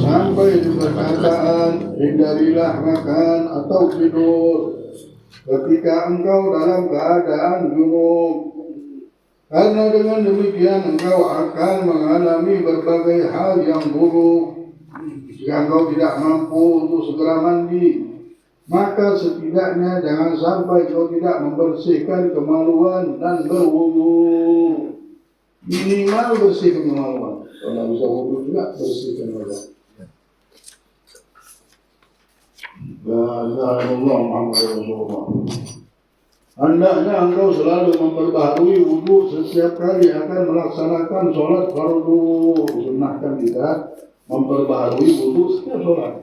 sampai di perkataan hindarilah makan atau tidur ketika engkau dalam keadaan junub, karena dengan demikian engkau akan mengalami berbagai hal yang buruk. Jika engkau tidak mampu untuk segera mandi, maka setidaknya jangan sampai kau tidak membersihkan kemaluan dan berwudu. Minimal bersihkan kemaluan. Kalau bisa wudu juga bersihkan wajah. La ilaha illallah Muhammadur Rasulullah. Hendaknya engkau selalu memperbaharui wudu setiap kali akan melaksanakan sholat fardu. Sunnahkan kita memperbaharui wudu setiap sholat.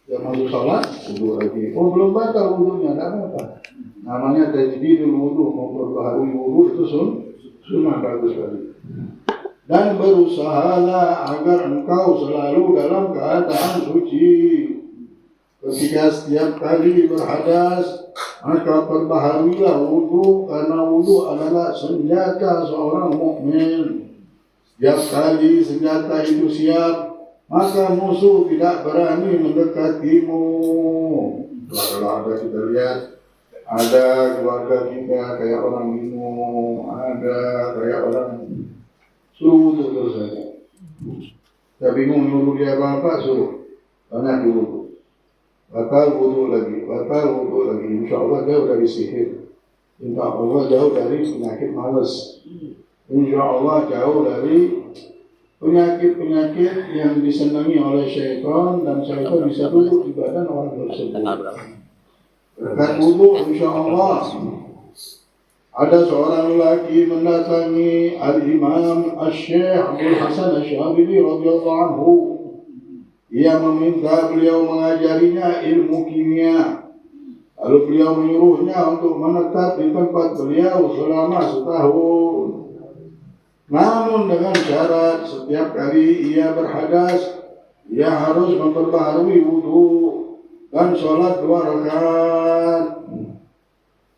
Dia masuk sholat, wudu lagi. Oh, belum batal wudunya, tidak apa-apa. Namanya tajdidul wudu, memperbaharui wudu itu sunnah bagus sekali. Dan berusahalah agar engkau selalu dalam keadaan suci. Ketika setiap kali berhadas, maka perbaharuilah wudu, karena wudu adalah senjata seorang mukmin. Setiap kali senjata itu siap, maka musuh tidak berani mendekatimu. Kalau ada kita lihat, ada keluarga kita kayak orang minum, ada kayak orang suruh terus saja. Kita bingung nyuruh dia apa-apa, suruh banyak dulu. Batal wudu lagi, insya Allah jauh dari sihir, insya Allah jauh dari penyakit malas, insya Allah jauh dari penyakit-penyakit yang disenangi oleh syaitan, dan syaitan bisa duduk di badan orang tersebut. Berkat wudu insya Allah. Ada seorang lelaki mendatangi Al-Imam Al-Syekh Abdul Hasan Asy-Syadzili radhiyallahu anhu. Ia meminta beliau mengajarinya ilmu kimia. Lalu beliau menyuruhnya untuk menetap di tempat beliau selama setahun. Namun dengan syarat setiap kali ia berhadas, ia harus memperbaharui wudu dan sholat 2 rakaat.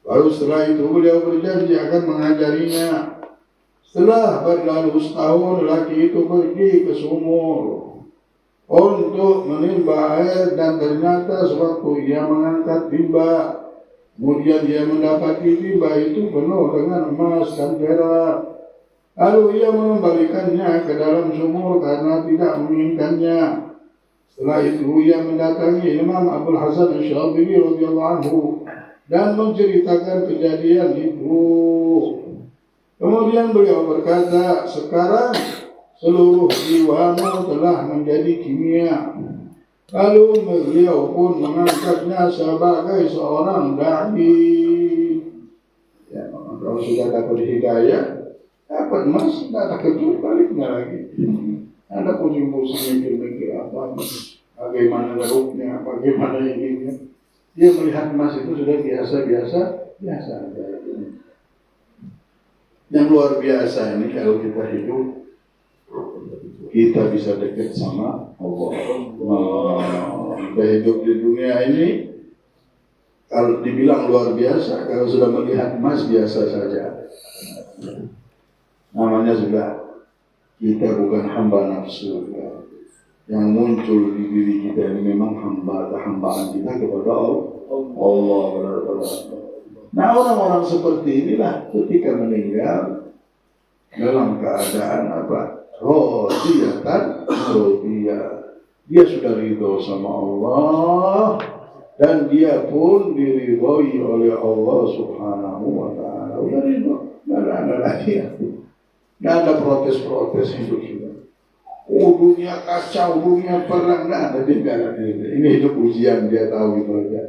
Lalu setelah itu beliau berjanji akan mengajarinya. Setelah berlalu setahun, lelaki itu pergi ke sumur untuk menimba air, dan ternyata sewaktu ia mengangkat timba, kemudian dia mendapati timba itu penuh dengan emas dan perak. Lalu ia mengembalikannya ke dalam sumur karena tidak menginginkannya. Setelah itu ia mendatangi Imam Abdul Hasan Asy-Syadzili radhiyallahu anhu dan menceritakan kejadian itu. Kemudian beliau berkata, sekarang seluruh jiwamu telah menjadi kimia. Lalu beliau pun mengangkatnya sebagai seorang da'i. Ya, kalau sudah dapat hidayah, dapat emas, tidak ada kejut baliknya lagi. Ada pusing-pusing mikir-mikir apa, bagaimana garuknya, bagaimana ininya. Dia melihat emas itu sudah biasa aja. Yang luar biasa ini kalau kita hidup, kita bisa dekat sama Allah. Kita hidup di dunia ini, kalau dibilang luar biasa, kalau sudah melihat emas biasa saja. Namanya sudah, kita bukan hamba nafsu. Yang muncul di diri kita ini memang hambaan kita kepada Allah. Nah, orang-orang seperti inilah ketika meninggal dalam keadaan apa? Radiyatan. Dia sudah ridho sama Allah, dan dia pun diridhoi oleh Allah Subhanahu wa ta'ala. Udah ridho, nggak ada lagi ya. Nggak ada protes-protes hidup kita. Dunia kacau, dunia perang, nggak ada. Ini hidup ujian, dia tahu itu aja.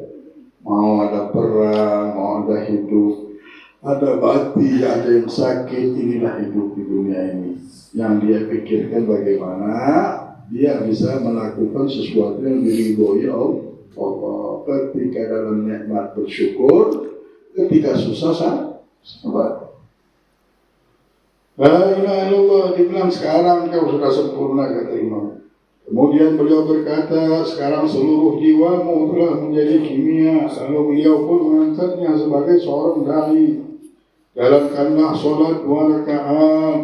Mau ada perang, mau ada hidup, ada mati, ada yang sakit. Inilah hidup di dunia ini. Yang dia pikirkan bagaimana dia bisa melakukan sesuatu yang diridhoi Allah. Ketika dalam nikmat bersyukur, ketika susah sabar. La ilaha illallah, dibilang sekarang kau sudah sempurna, kata Imam. Kemudian beliau berkata, sekarang seluruh jiwamu telah menjadi kimia. Lalu beliau pun mengangkatnya sebagai seorang da'i. Jalankanlah sholat 2 rakaat.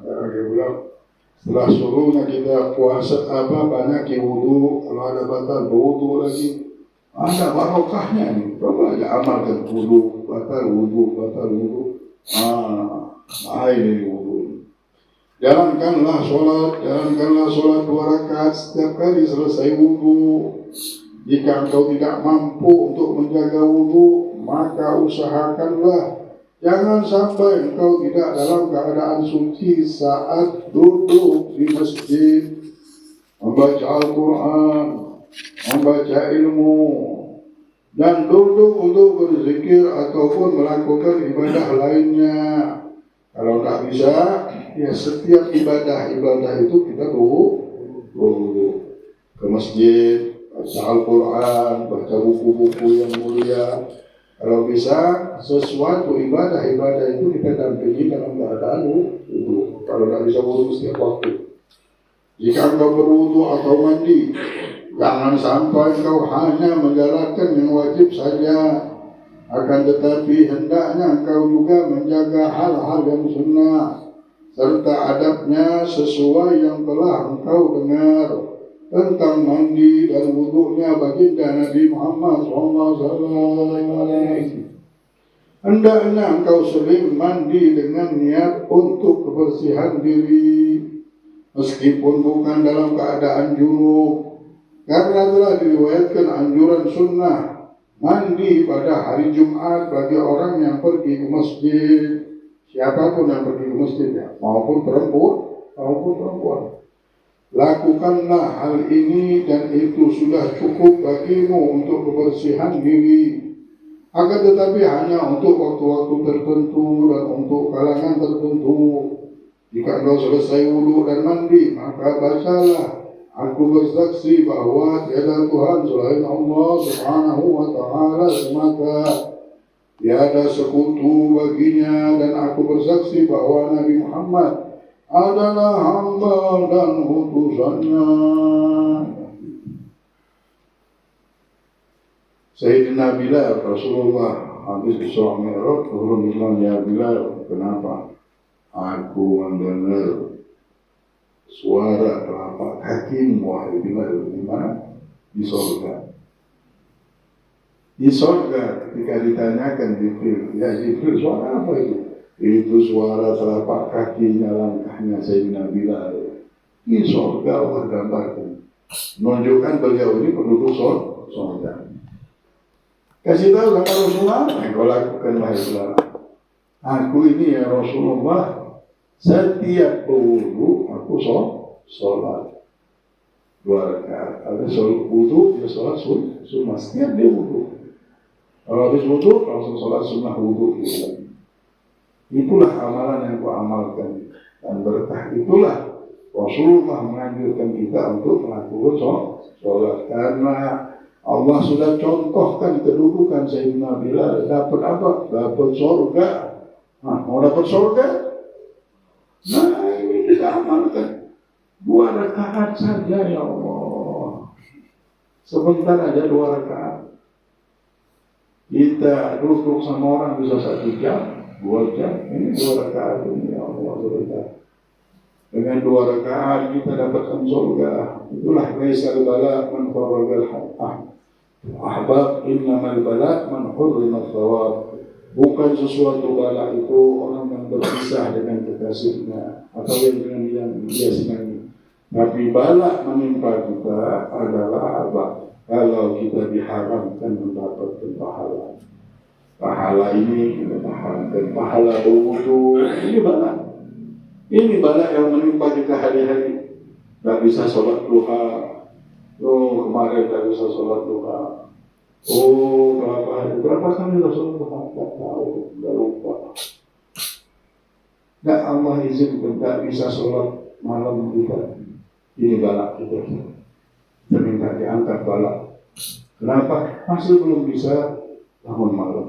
Dia bilang, Setelah suruhnya kita puasa banyak wudu, kalau ada batal berwudu lagi. Ada barokahnya nih. Coba aja amalkan batal wudu. Ini wudu. Jalankanlah sholat 2 rakaat setiap kali selesai wudu. Jika engkau tidak mampu untuk menjaga wudu, maka usahakanlah jangan sampai engkau tidak dalam keadaan suci saat duduk di masjid, membaca Al-Quran, membaca ilmu, dan duduk untuk berzikir ataupun melakukan ibadah lainnya. Kalau tak bisa, ya setiap ibadah itu kita duduk ke masjid, baca Al-Quran, baca buku-buku yang mulia. Kalau bisa, sesuatu ibadah itu kita dampingi dalam keadaan wudu. Kalau tak bisa wudu setiap waktu. Jika engkau berwudu atau mandi, jangan sampai engkau hanya menjalankan yang wajib saja. Akan tetapi hendaknya engkau juga menjaga hal-hal yang sunnah serta adabnya sesuai yang telah engkau dengar tentang mandi dan wudunya baginda Nabi Muhammad SAW. Hendaknya engkau sering mandi dengan niat untuk kebersihan diri, meskipun bukan dalam keadaan junub, karena telah diriwayatkan anjuran sunnah mandi pada hari Jumat bagi orang yang pergi ke masjid. Siapapun yang pergi ke masjid, ya, maupun perempuan. Lakukanlah hal ini dan itu sudah cukup bagimu untuk kebersihan diri. Akan tetapi hanya untuk waktu-waktu tertentu dan untuk kalangan tertentu. Jika engkau selesai wudu dan mandi, maka bacalah, aku bersaksi bahwa tiada Tuhan selain Allah Subhanahu wa Ta'ala semata. Tiada sekutu baginya, dan aku bersaksi bahwa Nabi Muhammad adalah hamba dan utusannya. Sayyidina Bilal, Rasulullah habis Isra Mi'raj turun bilang, ya Bilal, kenapa? Aku mendengar suara telapak kaki wahai Bilal. Di mana? Di surga. Di surga ketika ditanyakan Jibril, ya Jibril, suara apa itu? Itu suara telapak kakinya, langkahnya Sayyidina Bilal. Di surga Allah gambarkan, menunjukkan beliau ini penduduk surga. Kasih tahu sama Rasulullah, kau lakukanlah itulah. Aku ini ya Rasulullah, setiap berwudu aku sholat 2 rakaat. Ada sholat wudu, dia sholat sunnah. Setiap dia wudu, kalau habis wudu langsung sholat sunnah wudu. Itulah amalan yang aku amalkan, dan berkah itulah Rasulullah menganjurkan kita untuk melakukan sholat, karena Allah sudah contohkan kedudukan Sayyidina Bilal. Dapat apa? Dapat surga. Mau dapat surga? Nah, ini kita amalkan 2 rakaat saja, ya Allah. Sebentar aja 2 rakaat. Kita duduk sama orang bisa 1 jam, 2 jam. Ini 2 rakaat ini, ya Allah. Dengan 2 rakaat kita dapatkan surga. Itulah laisal bala man farragal ahbab, innamal bala man hurrimat thawab. Bukan sesuatu bala itu orang yang berpisah dengan kekasihnya atau yang dia senangi. Tapi bala menimpa kita adalah apa? Kalau kita diharamkan mendapatkan pahala. Pahala ini kita haramkan, pahala berwudu. Ini bala. Ini bala yang menimpa kita hari-hari. Tak bisa sholat duha. Kemarin tak bisa sholat duha. Berapa kali Rasulullah tak tahu, tak lupa. Dan Allah izinkan tak bisa sholat malam kita. Ini balak kita. Dan minta diangkat balak. Kenapa? Masih belum bisa bangun malam.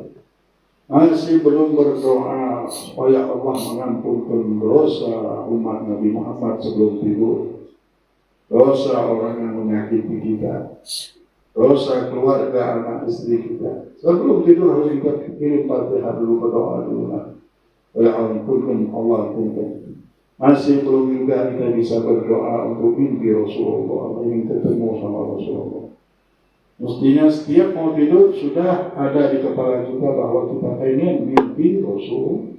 Masih belum berdoa supaya Allah mengampunkan dosa umat Nabi Muhammad sebelum tidur. Dosa orang yang menyakiti kita, dosa keluarga, anak istri kita. Sebelum tidur harus kita kirim Fatihah dulu, berdoa dulu. Ya ampunkan, Allah ampunkan. Masih belum juga kita bisa berdoa untuk mimpi Rasulullah, ingin ketemu sama Rasulullah. Mestinya setiap mau tidur sudah ada di kepala kita bahwa kita ingin mimpi Rasulullah.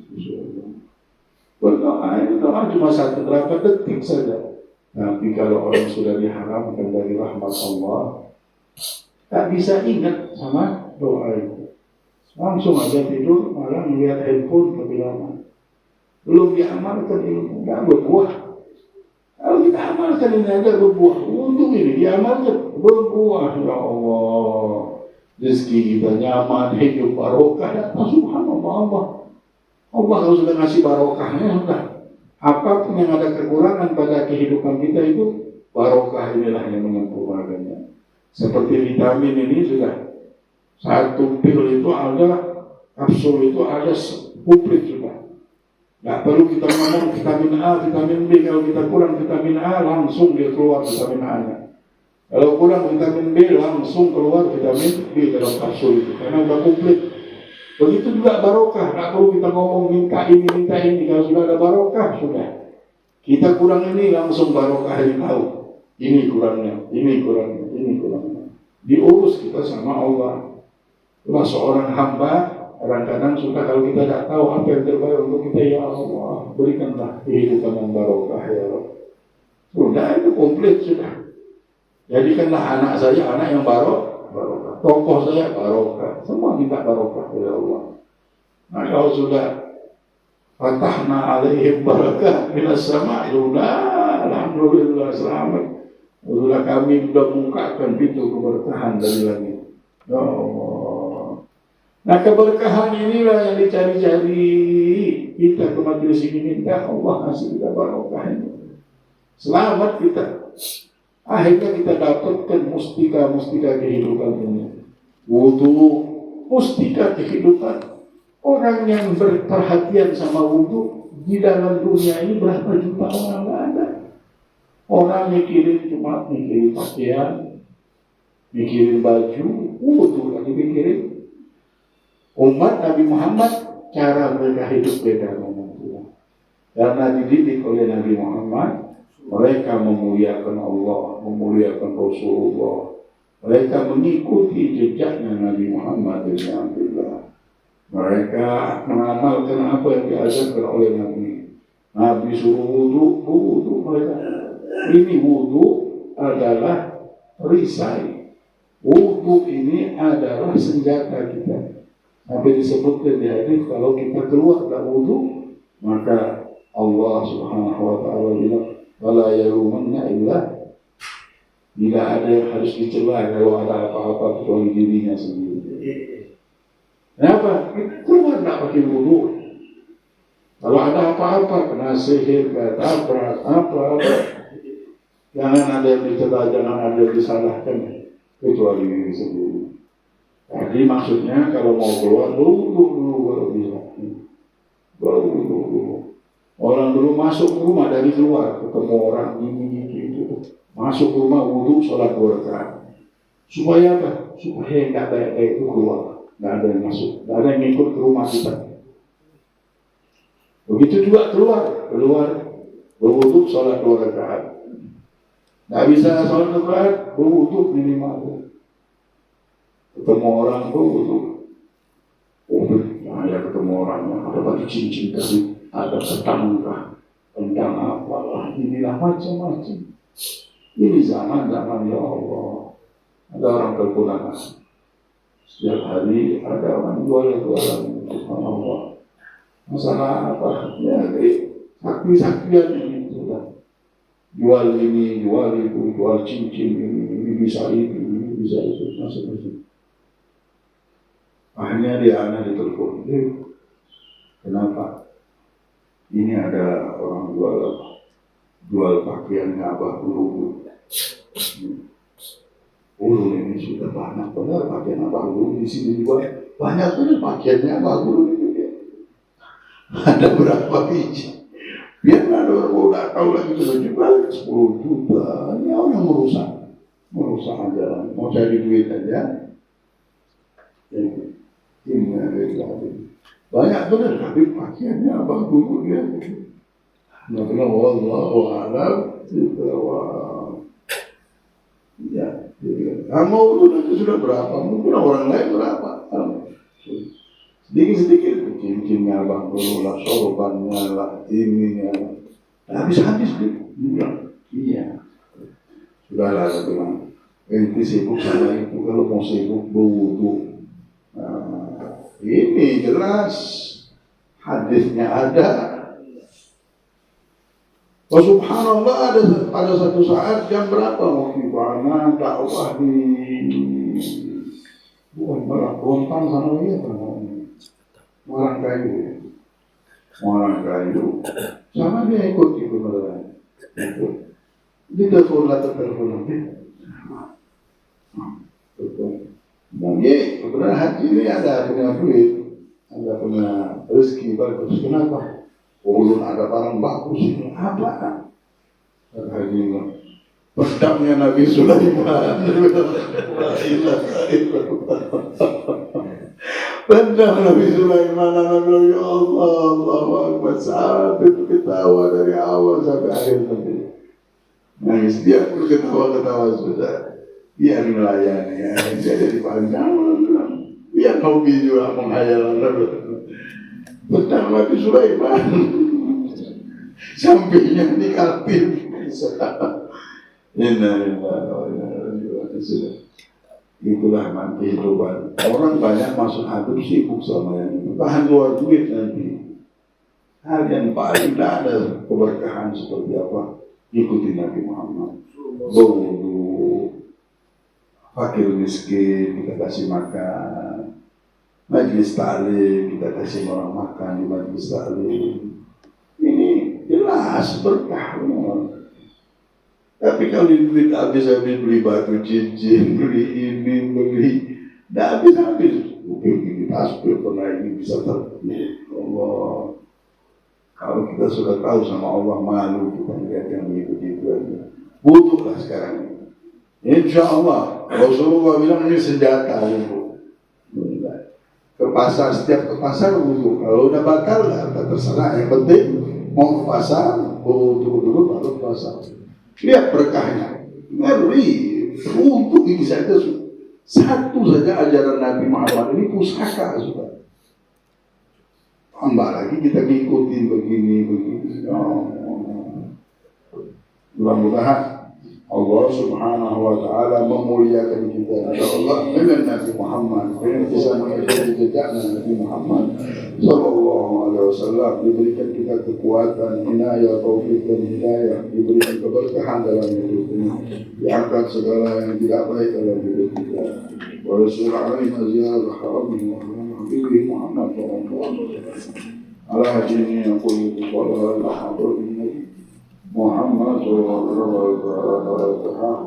Berdoa itu doa cuma berapa detik saja. Tapi kalau orang sudah diharamkan dari rahmat Allah, tak bisa ingat sama doa itu. Langsung aja tidur, malah melihat handphone lebih lama. Belum diamalkan ilmu, tidak berbuah. Kalau kita amalkan ini aja berbuah. Untuk ini diamalkan, berbuah. Ya Allah, rezeki kita nyaman, hidup barokah. Ya subhanallah, Allah kalau sudah ngasih barokahnya, sudah. Apapun yang ada kekurangan pada kehidupan kita itu, barokah inilah yang menyempurnakannya. Seperti vitamin ini sudah. Satu pil itu ada, kapsul itu ada publik sudah. Nggak perlu kita ngomong vitamin A, vitamin B. Kalau kita kurang vitamin A, langsung dia keluar vitamin A-nya. Kalau kurang vitamin B, langsung keluar vitamin B dalam kapsul itu. Karena udah komplit. Begitu juga barokah. Nggak perlu kita ngomong minta ini, minta ini. Kalau sudah ada barokah, sudah. Kita kurang ini, langsung barokah yang tahu. Ini kurangnya, ini kurangnya, ini kurangnya. Diurus kita sama Allah. Itulah seorang hamba. Kadang-kadang suka kalau kita tidak tahu apa yang terbaik untuk kita, ya Allah, berikanlah kehidupan yang barokah ya Allah. Sudah itu komplit sudah. Jadikanlah anak saya anak yang barokah. Tokoh saya barokah. Semua minta barokah ya Allah. Nah kalau sudah fatahna alaihim barakah minas sama, sudah alhamdulillah selamat. Sudah kami sudah bukakan pintu keberkahan dari langit. Ya Allah. Nah keberkahan inilah yang dicari-cari kita ke majelis ini, minta Allah kasih kita barokah ini. Selamat kita. Akhirnya kita dapatkan mustika-mustika kehidupan ini. Wudu, mustika kehidupan. Orang yang berperhatian sama wudu di dalam dunia ini berapa juta orang nggak ada. Orang mikirin cuma mikirin pakaian, mikirin baju, wudu lagi mikirin. Umat Nabi Muhammad cara mereka hidup beda dengan karena dididik oleh Nabi Muhammad, mereka memuliakan Allah, memuliakan Rasulullah. Mereka mengikuti jejaknya Nabi Muhammad SAW. Mereka mengamalkan apa yang diajarkan oleh Nabi. Nabi suruh wudu mereka. Ini wudu adalah perisai. Wudu ini adalah senjata kita. Sampai disebutkan di hadis kalau kita keluar dari wudu, maka Allah Subhanahu wa taala bilang wala yarumanna illa, tidak ada yang harus dicela kalau ada apa-apa kecuali dirinya sendiri. Kenapa? Kita keluar tak pakai wudu. Kalau ada apa-apa, kena sihir, kata apa, jangan ada yang dicela, jangan ada yang disalahkan kecuali diri sendiri. Jadi maksudnya kalau mau keluar dulu baru bisa. Baru. Orang dulu masuk ke rumah dari luar ketemu orang ini gitu. Masuk ke rumah wudu sholat 2 rakaat. Supaya apa? Supaya nggak baik-baik itu keluar. Nggak ada yang masuk. Nggak ada yang ikut ke rumah kita. Begitu juga keluar berwudu sholat 2 rakaat. Nggak bisa sholat 2 rakaat berwudu minimal. Ketemu orang tuh, ketemu orangnya, ada baju cincin kasih, ada setangkah, tentang apalah, inilah macam-macam. Ini zaman ya Allah, ada orang kekurangan. Setiap hari ada orang jualan, subhanallah. Masalah apa? Ya, sakti-saktian ini sudah. Jual ini, jual itu, jual cincin ini bisa itu, macam-macam. Akhirnya dia anak ditelepon. Kenapa? Ini ada orang jual pakaiannya Abah Guru. Ini sudah banyak benar pakaian Abah Guru di sini juga. Banyak benar pakaiannya Abah Guru ini. Ada berapa biji? Biar ada orang udah tahu lagi sudah jual 10 juta. Ini orang merusak aja. Mau cari duit aja. Banyak benar tapi pakaiannya Abah Guru dia. Maka wallahu a'lam bishawab. Ya, Maulud itu sudah berapa? Mungkin orang lain berapa? Sedikit-sedikit cincinnya bang, lah sorbannya lah, ininya lah. Habis-habis dia. Iya. Sudahlah saya bilang, ente sibuk sama itu, kalau mau sibuk berwudu. Ini jelas hadisnya ada. Oh subhanallah, ada satu saat jam berapa mau gimana dakwah di bukan malah Bontang sana ya orang kayu sama dia ikut beneran dia telepon nanti mungkin kebenaran haji ini ada punya duit, ada punya rezeki bagus. Kenapa? Ulun ada barang bagus ini apa? Haji pedangnya Nabi Sulaiman. Pedang Nabi Sulaiman, ya Allah, Allahu Akbar. Saat itu ketawa dari awal sampai akhir nanti. Nangis dia pun ketawa sudah. Biar melayani ya, saya jadi panjang. Biar hobi juga menghayal. Pedang Nabi Sulaiman. Sampingnya dikapin. Itulah nanti kehidupan. Orang banyak masuk hadis sibuk sama yang itu. Bahan luar duit nanti. Hal yang paling tidak ada keberkahan seperti apa? Ikuti Nabi Muhammad. Berwudu, fakir miskin kita kasih makan, majlis taklim kita kasih orang makan di majlis taklim. Ini jelas berkah. Tapi kalau duit habis-habis beli batu cincin, beli ini, beli, tidak habis-habis. Begini tasbih pernah ini bisa terpilih. Allah. Kalau kita sudah tahu sama Allah malu kita lihat yang begitu aja. Butuhlah sekarang. Insya Allah Rasulullah bilang ini senjata itu. Ke pasar, setiap ke pasar wudu. Kalau udah batal lah, terserah. Yang penting mau ke pasar, wudu dulu baru ke pasar. Lihat berkahnya, ngeri, untuk ini saja satu saja ajaran Nabi Muhammad ini pusaka sudah. Tambah lagi kita ngikutin begini. Mudah-mudahan Allah Subhanahu wa Ta'ala memuliakan kita. Allah dengan Nabi Muhammad, dengan bisa mengikuti jejaknya Nabi Muhammad Sallallahu Alaihi Wasallam, diberikan kita kekuatan, inayah, taufik dan hidayah, diberikan keberkahan dalam hidup ini, diangkat segala yang tidak baik dalam hidup kita. Wa Rasulullah alaihi ziyarah haramih wa habibi Muhammad Sallallahu Alaihi Wasallam. Ala hadirin yang kulli qala al-hadratin Muhammad sallallahu alaihi wasallam.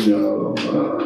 Ya Allah.